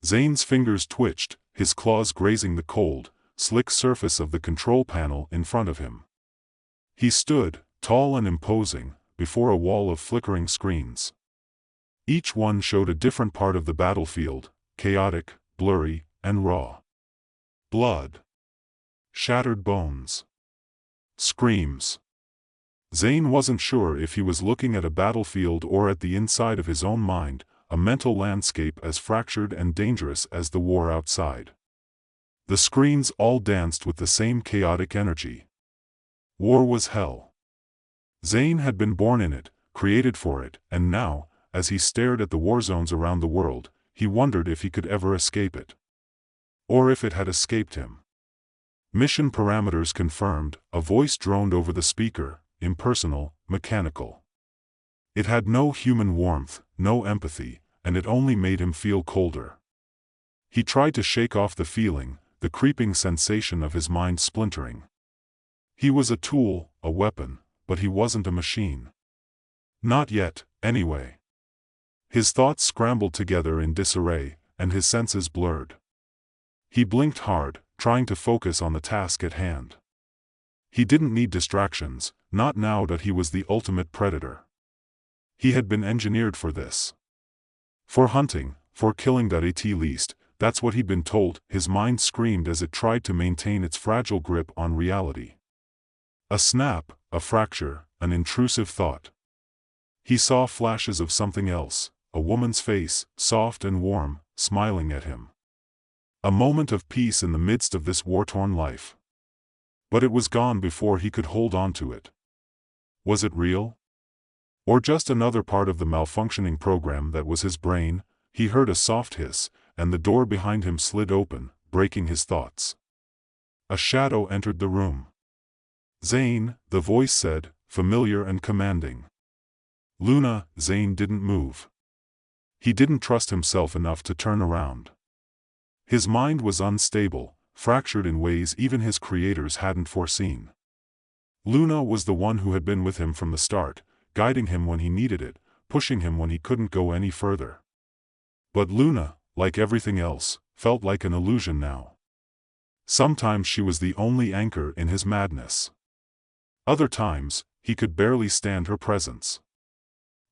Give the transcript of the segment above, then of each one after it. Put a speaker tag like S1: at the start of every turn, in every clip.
S1: Zane's fingers twitched, his claws grazing the cold, slick surface of the control panel in front of him. He stood, tall and imposing, before a wall of flickering screens. Each one showed a different part of the battlefield, chaotic, blurry, and raw. Blood. Shattered bones. Screams. Zane wasn't sure if he was looking at a battlefield or at the inside of his own mind, a mental landscape as fractured and dangerous as the war outside. The screens all danced with the same chaotic energy. War was hell. Zane had been born in it, created for it, and now, as he stared at the war zones around the world, he wondered if he could ever escape it. Or if it had escaped him. Mission parameters confirmed, a voice droned over the speaker, impersonal, mechanical. It had no human warmth, no empathy, and it only made him feel colder. He tried to shake off the feeling, the creeping sensation of his mind splintering. He was a tool, a weapon, but he wasn't a machine. Not yet, anyway. His thoughts scrambled together in disarray, and his senses blurred. He blinked hard, trying to focus on the task at hand. He didn't need distractions, not now that he was the ultimate predator. He had been engineered for this. For hunting, for killing at least, that's what he'd been told, his mind screamed as it tried to maintain its fragile grip on reality. A snap, a fracture, an intrusive thought. He saw flashes of something else, a woman's face, soft and warm, smiling at him. A moment of peace in the midst of this war-torn life. But it was gone before he could hold on to it. Was it real? Or just another part of the malfunctioning program that was his brain? He heard a soft hiss, and the door behind him slid open, breaking his thoughts. A shadow entered the room. Zane, the voice said, familiar and commanding. Luna. Zane didn't move. He didn't trust himself enough to turn around. His mind was unstable, fractured in ways even his creators hadn't foreseen. Luna was the one who had been with him from the start, guiding him when he needed it, pushing him when he couldn't go any further. But Luna, like everything else, felt like an illusion now. Sometimes she was the only anchor in his madness. Other times, he could barely stand her presence.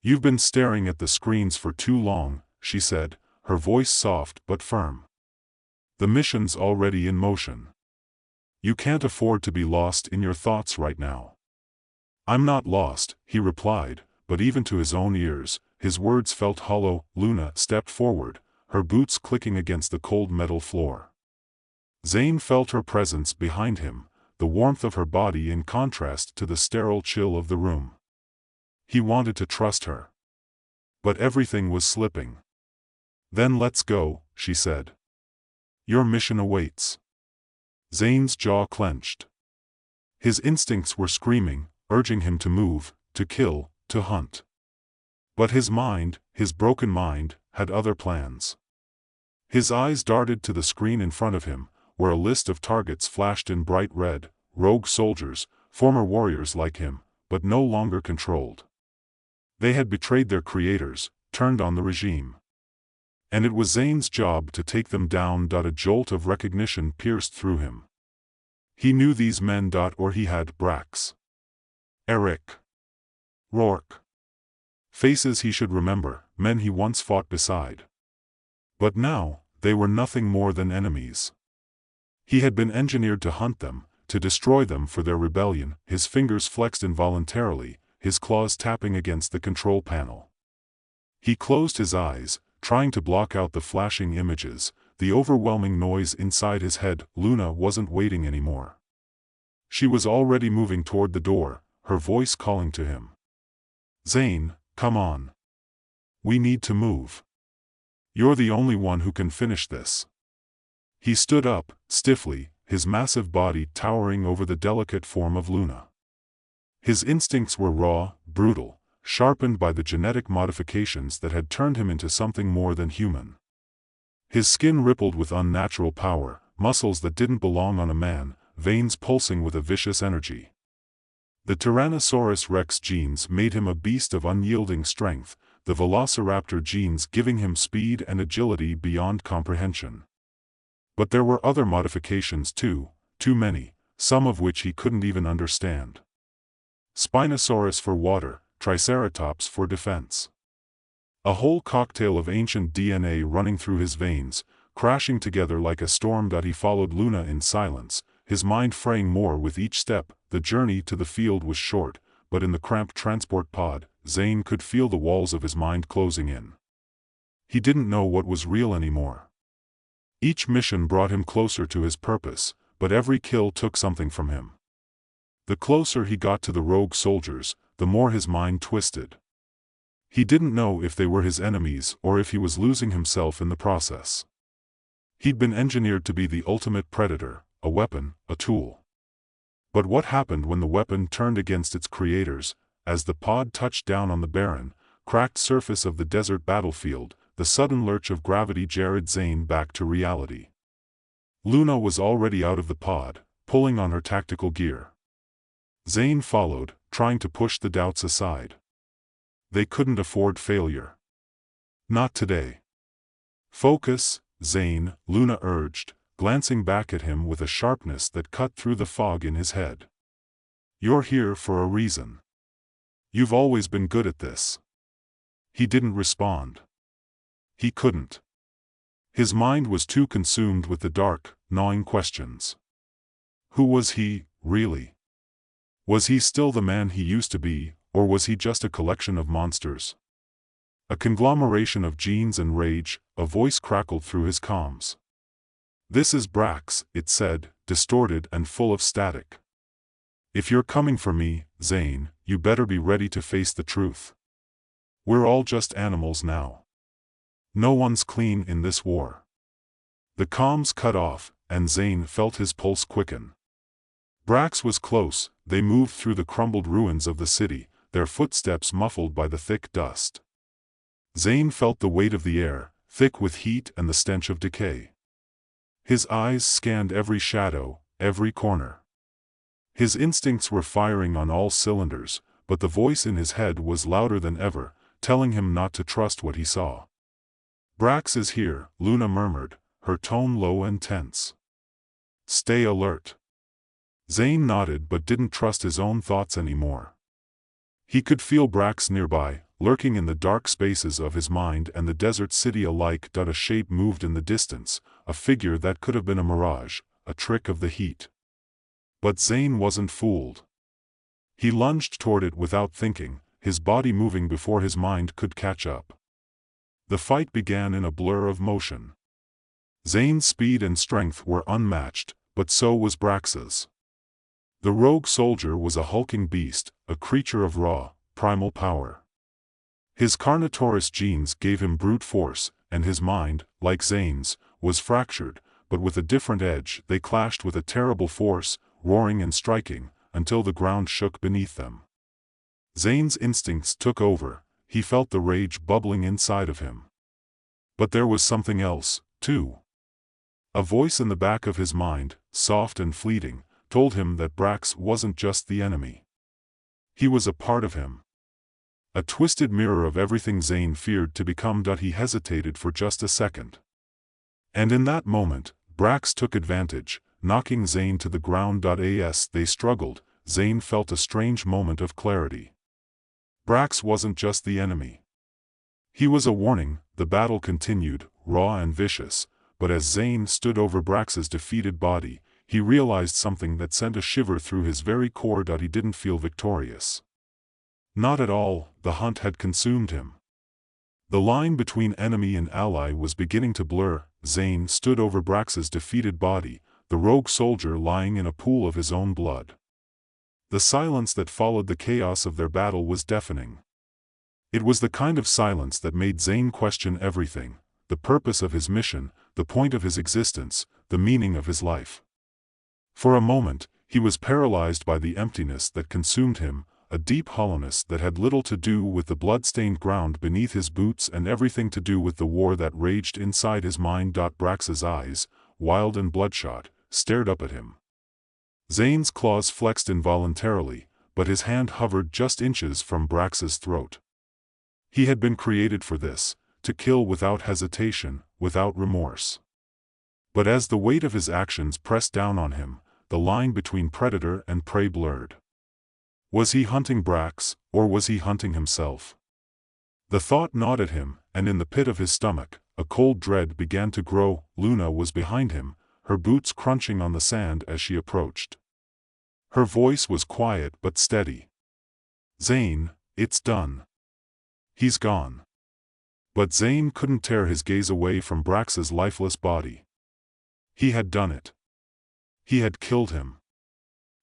S1: "You've been staring at the screens for too long," she said, her voice soft but firm. "The mission's already in motion. You can't afford to be lost in your thoughts right now." "I'm not lost," he replied, but even to his own ears, his words felt hollow. Luna stepped forward, her boots clicking against the cold metal floor. Zane felt her presence behind him, the warmth of her body in contrast to the sterile chill of the room. He wanted to trust her. But everything was slipping. "Then let's go," she said. "Your mission awaits." Zane's jaw clenched. His instincts were screaming, urging him to move, to kill, to hunt. But his mind, his broken mind, had other plans. His eyes darted to the screen in front of him, where a list of targets flashed in bright red, rogue soldiers, former warriors like him, but no longer controlled. They had betrayed their creators, turned on the regime. And it was Zane's job to take them down. A jolt of recognition pierced through him. He knew these men. Or he had Brax. Eric. Rourke. Faces he should remember, men he once fought beside. But now, they were nothing more than enemies. He had been engineered to hunt them, to destroy them for their rebellion. His fingers flexed involuntarily, his claws tapping against the control panel. He closed his eyes, trying to block out the flashing images, the overwhelming noise inside his head. Luna wasn't waiting anymore. She was already moving toward the door, her voice calling to him. "Zane, come on. We need to move. You're the only one who can finish this." He stood up, stiffly, his massive body towering over the delicate form of Luna. His instincts were raw, brutal, sharpened by the genetic modifications that had turned him into something more than human. His skin rippled with unnatural power, muscles that didn't belong on a man, veins pulsing with a vicious energy. The Tyrannosaurus Rex genes made him a beast of unyielding strength, the velociraptor genes giving him speed and agility beyond comprehension. But there were other modifications too many, some of which he couldn't even understand. Spinosaurus for water, Triceratops for defense. A whole cocktail of ancient DNA running through his veins, crashing together like a storm. He followed Luna in silence, his mind fraying more with each step. The journey to the field was short, but in the cramped transport pod, Zane could feel the walls of his mind closing in. He didn't know what was real anymore. Each mission brought him closer to his purpose, but every kill took something from him. The closer he got to the rogue soldiers, the more his mind twisted. He didn't know if they were his enemies or if he was losing himself in the process. He'd been engineered to be the ultimate predator, a weapon, a tool. But what happened when the weapon turned against its creators? As the pod touched down on the barren, cracked surface of the desert battlefield, the sudden lurch of gravity jarred Zane back to reality. Luna was already out of the pod, pulling on her tactical gear. Zane followed, trying to push the doubts aside. They couldn't afford failure. Not today. Focus, Zane, Luna urged, glancing back at him with a sharpness that cut through the fog in his head. You're here for a reason. You've always been good at this. He didn't respond. He couldn't. His mind was too consumed with the dark, gnawing questions. Who was he, really? Was he still the man he used to be, or was he just a collection of monsters? A conglomeration of genes and rage. A voice crackled through his comms. This is Brax, it said, distorted and full of static. If you're coming for me, Zane, you better be ready to face the truth. We're all just animals now. No one's clean in this war. The comms cut off, and Zane felt his pulse quicken. Brax was close. They moved through the crumbled ruins of the city, their footsteps muffled by the thick dust. Zane felt the weight of the air, thick with heat and the stench of decay. His eyes scanned every shadow, every corner. His instincts were firing on all cylinders, but the voice in his head was louder than ever, telling him not to trust what he saw. Brax is here, Luna murmured, her tone low and tense. Stay alert. Zane nodded but didn't trust his own thoughts anymore. He could feel Brax nearby, lurking in the dark spaces of his mind and the desert city alike. A shape moved in the distance, a figure that could have been a mirage, a trick of the heat. But Zane wasn't fooled. He lunged toward it without thinking, his body moving before his mind could catch up. The fight began in a blur of motion. Zane's speed and strength were unmatched, but so was Brax's. The rogue soldier was a hulking beast, a creature of raw, primal power. His Carnotaurus genes gave him brute force, and his mind, like Zane's, was fractured, but with a different edge. They clashed with a terrible force, roaring and striking, until the ground shook beneath them. Zane's instincts took over. He felt the rage bubbling inside of him. But there was something else, too. A voice in the back of his mind, soft and fleeting, told him that Brax wasn't just the enemy. He was a part of him. A twisted mirror of everything Zane feared to become. He hesitated for just a second. And in that moment, Brax took advantage, knocking Zane to the ground. As they struggled, Zane felt a strange moment of clarity. Brax wasn't just the enemy. He was a warning. The battle continued, raw and vicious, but as Zane stood over Brax's defeated body, he realized something that sent a shiver through his very core. He didn't feel victorious. Not at all. The hunt had consumed him. The line between enemy and ally was beginning to blur. Zane stood over Brax's defeated body, the rogue soldier lying in a pool of his own blood. The silence that followed the chaos of their battle was deafening. It was the kind of silence that made Zane question everything, the purpose of his mission, the point of his existence, the meaning of his life. For a moment, he was paralyzed by the emptiness that consumed him, a deep hollowness that had little to do with the blood-stained ground beneath his boots and everything to do with the war that raged inside his mind. Brax's eyes, wild and bloodshot, stared up at him. Zane's claws flexed involuntarily, but his hand hovered just inches from Brax's throat. He had been created for this, to kill without hesitation, without remorse. But as the weight of his actions pressed down on him, the line between predator and prey blurred. Was he hunting Brax, or was he hunting himself? The thought gnawed at him, and in the pit of his stomach, a cold dread began to grow. Luna was behind him, her boots crunching on the sand as she approached. Her voice was quiet but steady. "Zane, it's done. He's gone." But Zane couldn't tear his gaze away from Brax's lifeless body. He had done it. He had killed him.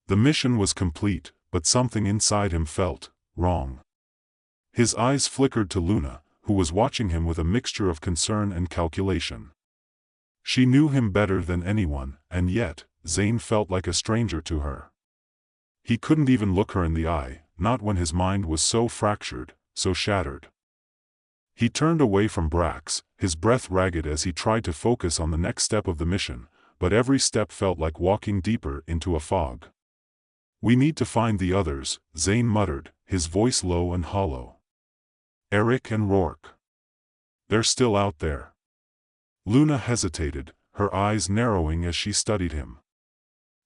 S1: The mission was complete, but something inside him felt wrong. His eyes flickered to Luna, who was watching him with a mixture of concern and calculation. She knew him better than anyone, and yet, Zane felt like a stranger to her. He couldn't even look her in the eye, not when his mind was so fractured, so shattered. He turned away from Brax, his breath ragged as he tried to focus on the next step of the mission, but every step felt like walking deeper into a fog. "We need to find the others," Zane muttered, his voice low and hollow. "Eric and Rourke. They're still out there." Luna hesitated, her eyes narrowing as she studied him.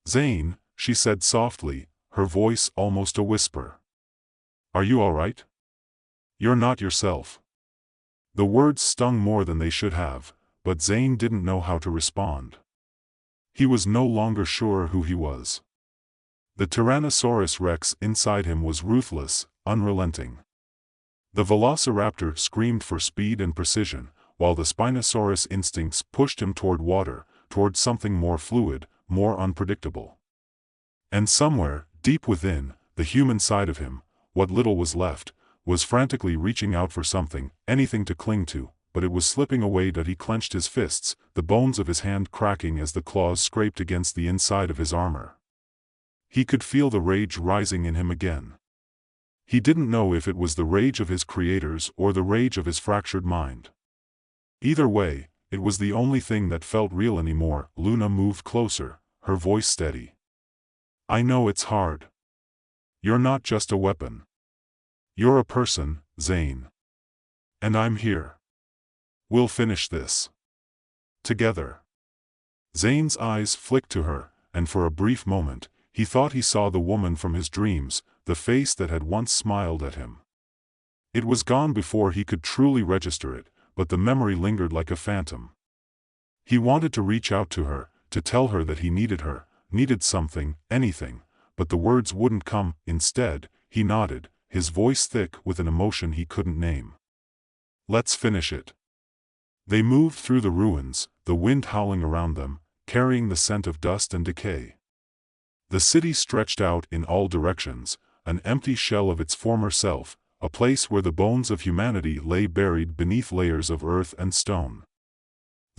S1: "Zane," she said softly, her voice almost a whisper. "Are you all right? You're not yourself." The words stung more than they should have, but Zane didn't know how to respond. He was no longer sure who he was. The Tyrannosaurus Rex inside him was ruthless, unrelenting. The Velociraptor screamed for speed and precision, while the Spinosaurus instincts pushed him toward water, toward something more fluid, more unpredictable. And somewhere, deep within, the human side of him, what little was left, was frantically reaching out for something, anything to cling to, but it was slipping away. He clenched his fists, the bones of his hand cracking as the claws scraped against the inside of his armor. He could feel the rage rising in him again. He didn't know if it was the rage of his creators or the rage of his fractured mind. Either way, it was the only thing that felt real anymore. Luna moved closer, her voice steady. "I know it's hard. You're not just a weapon. You're a person, Zane. And I'm here. We'll finish this. Together." Zane's eyes flicked to her, and for a brief moment, he thought he saw the woman from his dreams, the face that had once smiled at him. It was gone before he could truly register it, but the memory lingered like a phantom. He wanted to reach out to her, to tell her that he needed her, needed something, anything, but the words wouldn't come. Instead, he nodded, his voice thick with an emotion he couldn't name. "Let's finish it." They moved through the ruins, the wind howling around them, carrying the scent of dust and decay. The city stretched out in all directions, an empty shell of its former self, a place where the bones of humanity lay buried beneath layers of earth and stone.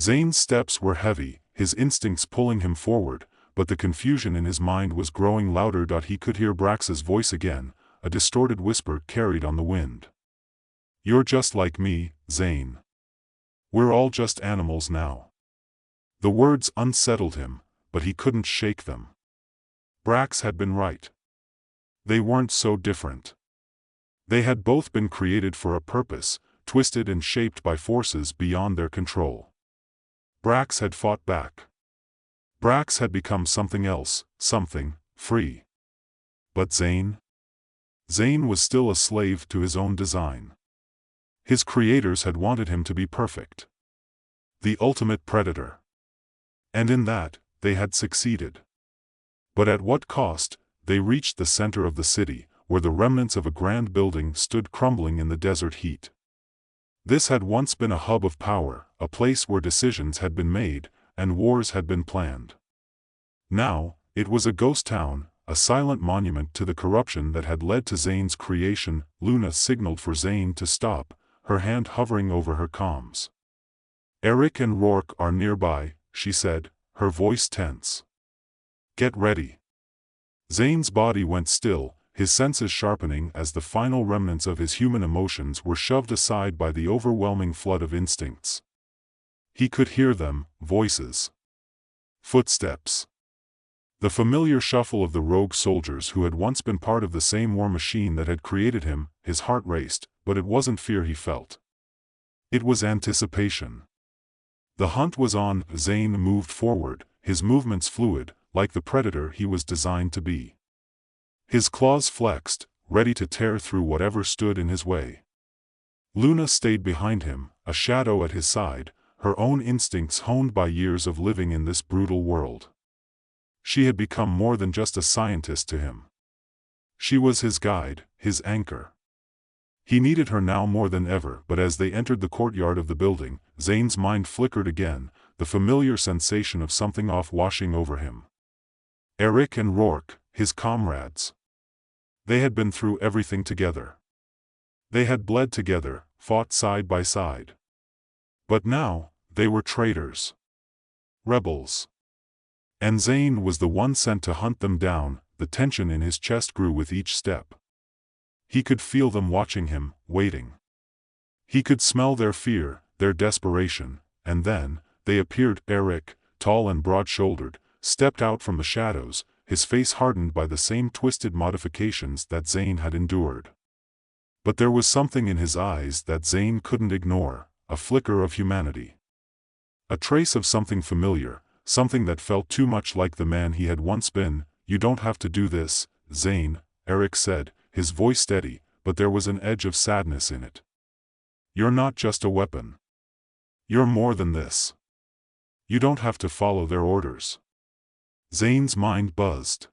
S1: Zane's steps were heavy, his instincts pulling him forward, but the confusion in his mind was growing louder. He could hear Brax's voice again, a distorted whisper carried on the wind. "You're just like me, Zane. We're all just animals now." The words unsettled him, but he couldn't shake them. Brax had been right. They weren't so different. They had both been created for a purpose, twisted and shaped by forces beyond their control. Brax had fought back. Brax had become something else, something free. But Zane? Zane was still a slave to his own design. His creators had wanted him to be perfect. The ultimate predator. And in that, they had succeeded. But at what cost? They reached the center of the city, where the remnants of a grand building stood crumbling in the desert heat. This had once been a hub of power, a place where decisions had been made, and wars had been planned. Now, it was a ghost town, a silent monument to the corruption that had led to Zane's creation. Luna signaled for Zane to stop, her hand hovering over her comms. "Eric and Rourke are nearby," she said, her voice tense. "Get ready." Zane's body went still, his senses sharpening as the final remnants of his human emotions were shoved aside by the overwhelming flood of instincts. He could hear them, voices. Footsteps. The familiar shuffle of the rogue soldiers who had once been part of the same war machine that had created him. His heart raced, but it wasn't fear he felt. It was anticipation. The hunt was on. Zane moved forward, his movements fluid, like the predator he was designed to be. His claws flexed, ready to tear through whatever stood in his way. Luna stayed behind him, a shadow at his side, her own instincts honed by years of living in this brutal world. She had become more than just a scientist to him. She was his guide, his anchor. He needed her now more than ever, but as they entered the courtyard of the building, Zane's mind flickered again, the familiar sensation of something off washing over him. Eric and Rourke, his comrades. They had been through everything together. They had bled together, fought side by side. But now, they were traitors. Rebels. And Zane was the one sent to hunt them down. The tension in his chest grew with each step. He could feel them watching him, waiting. He could smell their fear, their desperation, and then, they appeared. Eric, tall and broad-shouldered, stepped out from the shadows, his face hardened by the same twisted modifications that Zane had endured. But there was something in his eyes that Zane couldn't ignore, a flicker of humanity. A trace of something familiar, something that felt too much like the man he had once been. "You don't have to do this, Zane," Eric said, his voice steady, but there was an edge of sadness in it. "You're not just a weapon. You're more than this. You don't have to follow their orders." Zane's mind buzzed.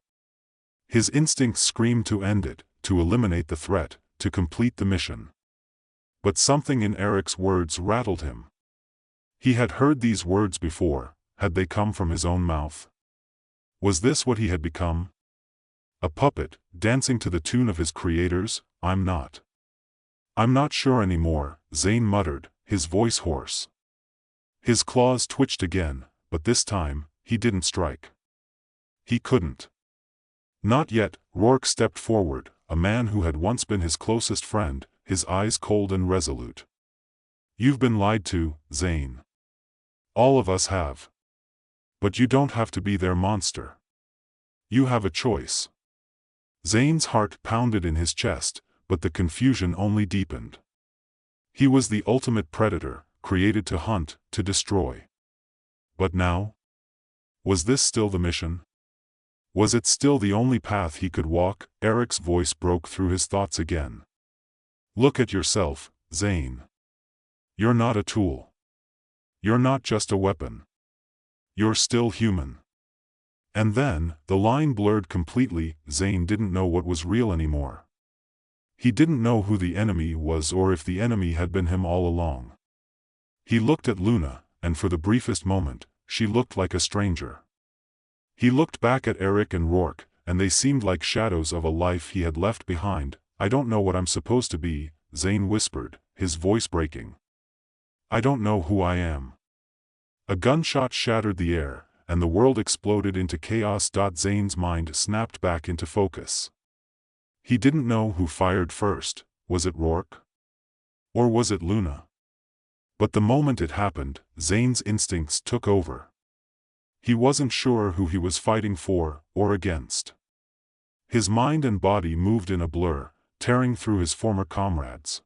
S1: His instincts screamed to end it, to eliminate the threat, to complete the mission. But something in Eric's words rattled him. He had heard these words before. Had they come from his own mouth? Was this what he had become? A puppet, dancing to the tune of his creators? I'm not sure anymore," Zane muttered, his voice hoarse. His claws twitched again, but this time, he didn't strike. He couldn't. Not yet. Rourke stepped forward, a man who had once been his closest friend, his eyes cold and resolute. "You've been lied to, Zane. All of us have. But you don't have to be their monster. You have a choice." Zane's heart pounded in his chest, but the confusion only deepened. He was the ultimate predator, created to hunt, to destroy. But now? Was this still the mission? Was it still the only path he could walk? Eric's voice broke through his thoughts again. "Look at yourself, Zane. You're not a tool. You're not just a weapon. You're still human." And then, the line blurred completely. Zane didn't know what was real anymore. He didn't know who the enemy was or if the enemy had been him all along. He looked at Luna, and for the briefest moment, she looked like a stranger. He looked back at Eric and Rourke, and they seemed like shadows of a life he had left behind. "I don't know what I'm supposed to be," Zane whispered, his voice breaking. "I don't know who I am." A gunshot shattered the air, and the world exploded into chaos. Zane's mind snapped back into focus. He didn't know who fired first. Was it Rourke? Or was it Luna? But the moment it happened, Zane's instincts took over. He wasn't sure who he was fighting for, or against. His mind and body moved in a blur, tearing through his former comrades.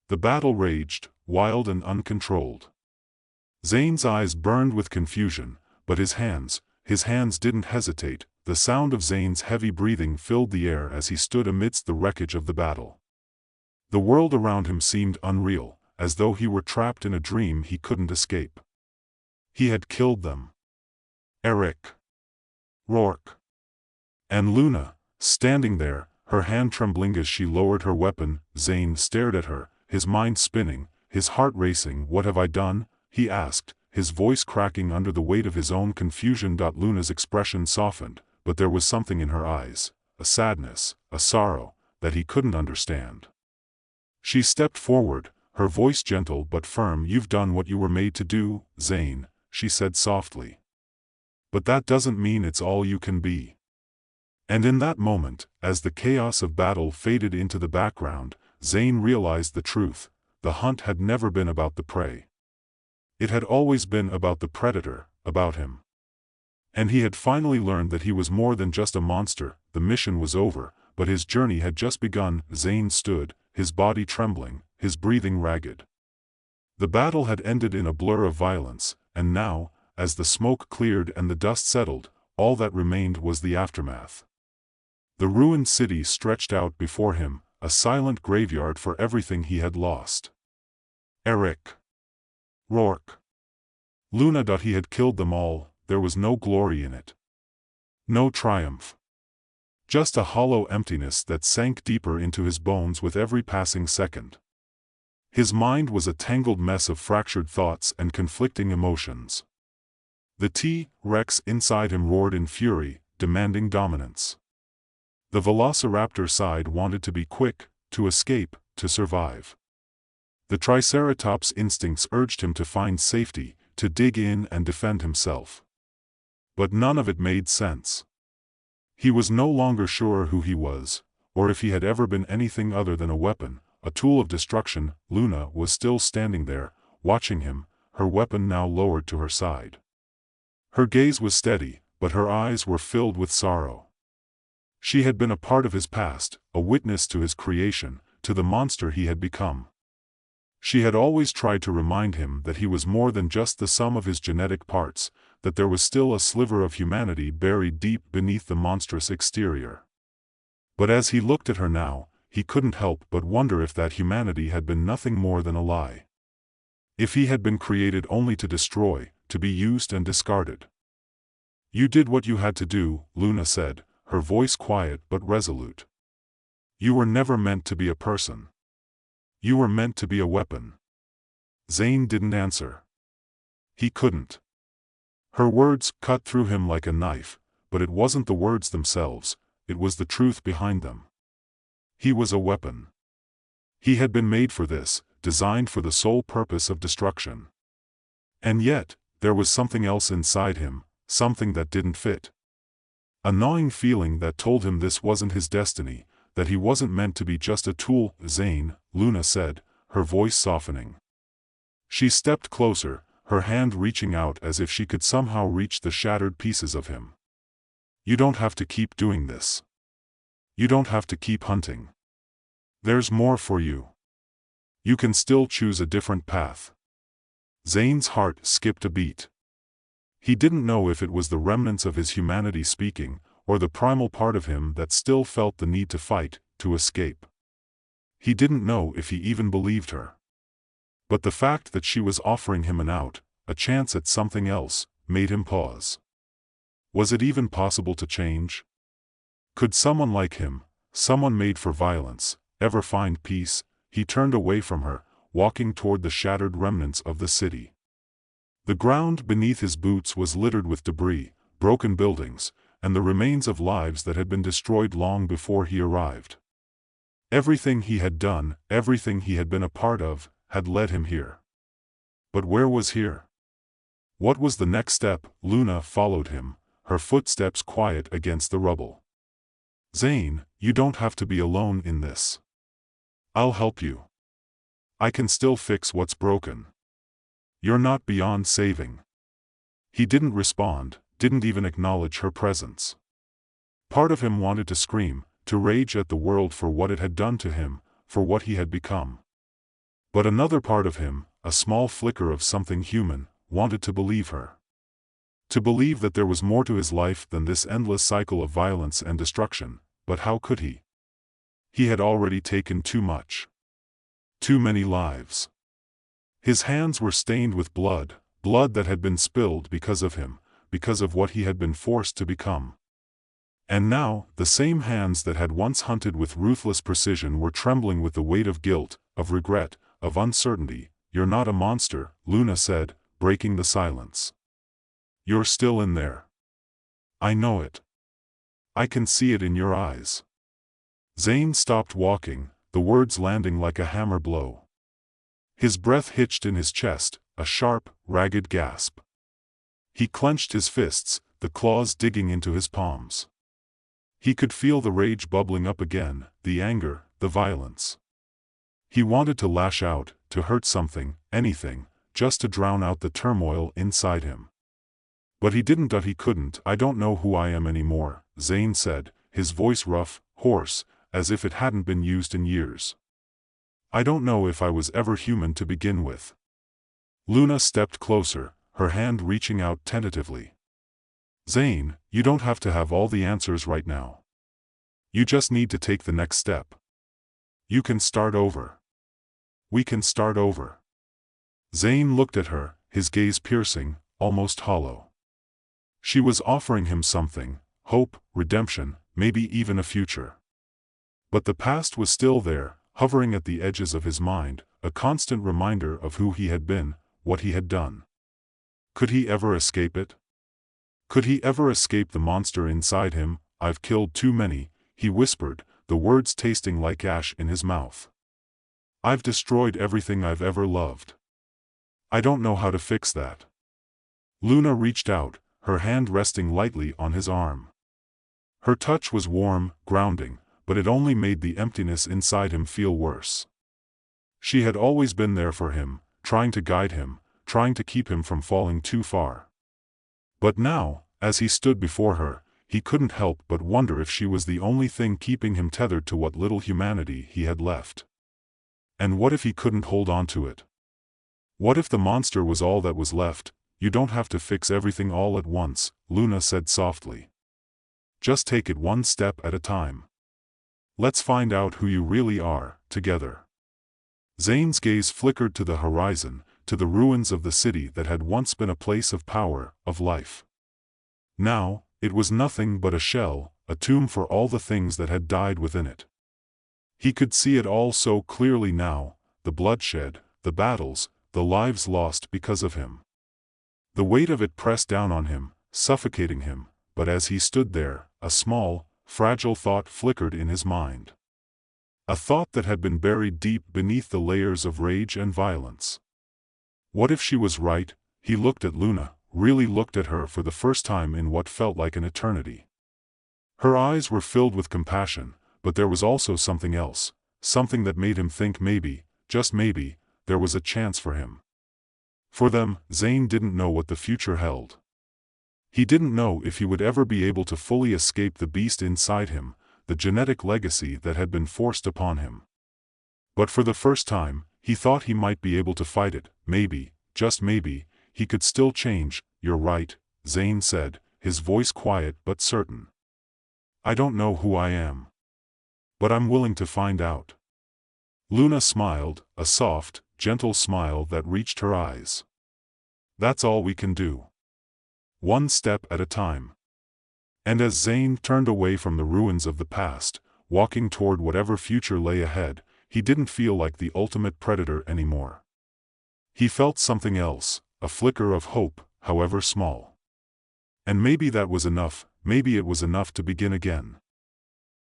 S1: The battle raged, wild and uncontrolled. Zane's eyes burned with confusion, but his hands didn't hesitate. The sound of Zane's heavy breathing filled the air as he stood amidst the wreckage of the battle. The world around him seemed unreal, as though he were trapped in a dream he couldn't escape. He had killed them. Eric, Rourke, and Luna, standing there, her hand trembling as she lowered her weapon. Zane stared at her, his mind spinning, his heart racing. "What have I done?" he asked, his voice cracking under the weight of his own confusion. Luna's expression softened, but there was something in her eyes, a sadness, a sorrow, that he couldn't understand. She stepped forward, her voice gentle but firm. "You've done what you were made to do, Zane," she said softly. "But that doesn't mean it's all you can be." And in that moment, as the chaos of battle faded into the background, Zane realized the truth. The hunt had never been about the prey. It had always been about the predator, about him. And he had finally learned that he was more than just a monster. The mission was over, but his journey had just begun. Zane stood, his body trembling, his breathing ragged. The battle had ended in a blur of violence, and now, as the smoke cleared and the dust settled, all that remained was the aftermath. The ruined city stretched out before him, a silent graveyard for everything he had lost. Eric. Rourke. Luna. He had killed them all, there was no glory in it. No triumph. Just a hollow emptiness that sank deeper into his bones with every passing second. His mind was a tangled mess of fractured thoughts and conflicting emotions. The T-Rex inside him roared in fury, demanding dominance. The velociraptor side wanted to be quick, to escape, to survive. The Triceratops' instincts urged him to find safety, to dig in and defend himself. But none of it made sense. He was no longer sure who he was, or if he had ever been anything other than a weapon, a tool of destruction. Luna was still standing there, watching him, her weapon now lowered to her side. Her gaze was steady, but her eyes were filled with sorrow. She had been a part of his past, a witness to his creation, to the monster he had become. She had always tried to remind him that he was more than just the sum of his genetic parts, that there was still a sliver of humanity buried deep beneath the monstrous exterior. But as he looked at her now, he couldn't help but wonder if that humanity had been nothing more than a lie. If he had been created only to destroy, to be used and discarded. "You did what you had to do," Luna said, her voice quiet but resolute. "You were never meant to be a person. You were meant to be a weapon." Zane didn't answer. He couldn't. Her words cut through him like a knife, but it wasn't the words themselves, it was the truth behind them. He was a weapon. He had been made for this, designed for the sole purpose of destruction. And yet, there was something else inside him, something that didn't fit. A gnawing feeling that told him this wasn't his destiny, that he wasn't meant to be just a tool. "Zane," Luna said, her voice softening. She stepped closer, her hand reaching out as if she could somehow reach the shattered pieces of him. "You don't have to keep doing this. You don't have to keep hunting. There's more for you. You can still choose a different path." Zane's heart skipped a beat. He didn't know if it was the remnants of his humanity speaking, or the primal part of him that still felt the need to fight, to escape. He didn't know if he even believed her. But the fact that she was offering him an out, a chance at something else, made him pause. Was it even possible to change? Could someone like him, someone made for violence, ever find peace? He turned away from her, walking toward the shattered remnants of the city. The ground beneath his boots was littered with debris, broken buildings, and the remains of lives that had been destroyed long before he arrived. Everything he had done, everything he had been a part of, had led him here. But where was here? What was the next step? Luna followed him, her footsteps quiet against the rubble. "Zane, you don't have to be alone in this. I'll help you. I can still fix what's broken. You're not beyond saving." He didn't respond, didn't even acknowledge her presence. Part of him wanted to scream, to rage at the world for what it had done to him, for what he had become. But another part of him, a small flicker of something human, wanted to believe her. To believe that there was more to his life than this endless cycle of violence and destruction, but how could he? He had already taken too much. Too many lives. His hands were stained with blood, blood that had been spilled because of him, because of what he had been forced to become. And now, the same hands that had once hunted with ruthless precision were trembling with the weight of guilt, of regret, of uncertainty. "You're not a monster," Luna said, breaking the silence. "You're still in there. I know it. I can see it in your eyes." Zane stopped walking, the words landing like a hammer blow. His breath hitched in his chest, a sharp, ragged gasp. He clenched his fists, the claws digging into his palms. He could feel the rage bubbling up again, the anger, the violence. He wanted to lash out, to hurt something, anything, just to drown out the turmoil inside him. But he didn't. He couldn't. "I don't know who I am anymore," Zane said, his voice rough, hoarse, as if it hadn't been used in years. I don't know if I was ever human to begin with. Luna stepped closer, her hand reaching out tentatively. Zane, you don't have to have all the answers right now. You just need to take the next step. You can start over. We can start over. Zane looked at her, his gaze piercing, almost hollow. She was offering him something, hope, redemption, maybe even a future. But the past was still there, hovering at the edges of his mind, a constant reminder of who he had been, what he had done. Could he ever escape it? Could he ever escape the monster inside him? I've killed too many, he whispered, the words tasting like ash in his mouth. I've destroyed everything I've ever loved. I don't know how to fix that. Luna reached out, her hand resting lightly on his arm. Her touch was warm, grounding, but it only made the emptiness inside him feel worse. She had always been there for him, trying to guide him, trying to keep him from falling too far. But now, as he stood before her, he couldn't help but wonder if she was the only thing keeping him tethered to what little humanity he had left. And what if he couldn't hold on to it? What if the monster was all that was left? You don't have to fix everything all at once, Luna said softly. Just take it one step at a time. Let's find out who you really are, together. Zane's gaze flickered to the horizon, to the ruins of the city that had once been a place of power, of life. Now, it was nothing but a shell, a tomb for all the things that had died within it. He could see it all so clearly now, the bloodshed, the battles, the lives lost because of him. The weight of it pressed down on him, suffocating him, but as he stood there, a small, fragile thought flickered in his mind. A thought that had been buried deep beneath the layers of rage and violence. What if she was right? He looked at Luna, really looked at her for the first time in what felt like an eternity. Her eyes were filled with compassion, but there was also something else, something that made him think maybe, just maybe, there was a chance for him. For them, Zane didn't know what the future held. He didn't know if he would ever be able to fully escape the beast inside him, the genetic legacy that had been forced upon him. But for the first time, he thought he might be able to fight it, maybe, just maybe, he could still change. You're right, Zane said, his voice quiet but certain. I don't know who I am. But I'm willing to find out. Luna smiled, a soft, gentle smile that reached her eyes. That's all we can do. One step at a time. And as Zane turned away from the ruins of the past, walking toward whatever future lay ahead, he didn't feel like the ultimate predator anymore. He felt something else, a flicker of hope, however small. And maybe that was enough, maybe it was enough to begin again.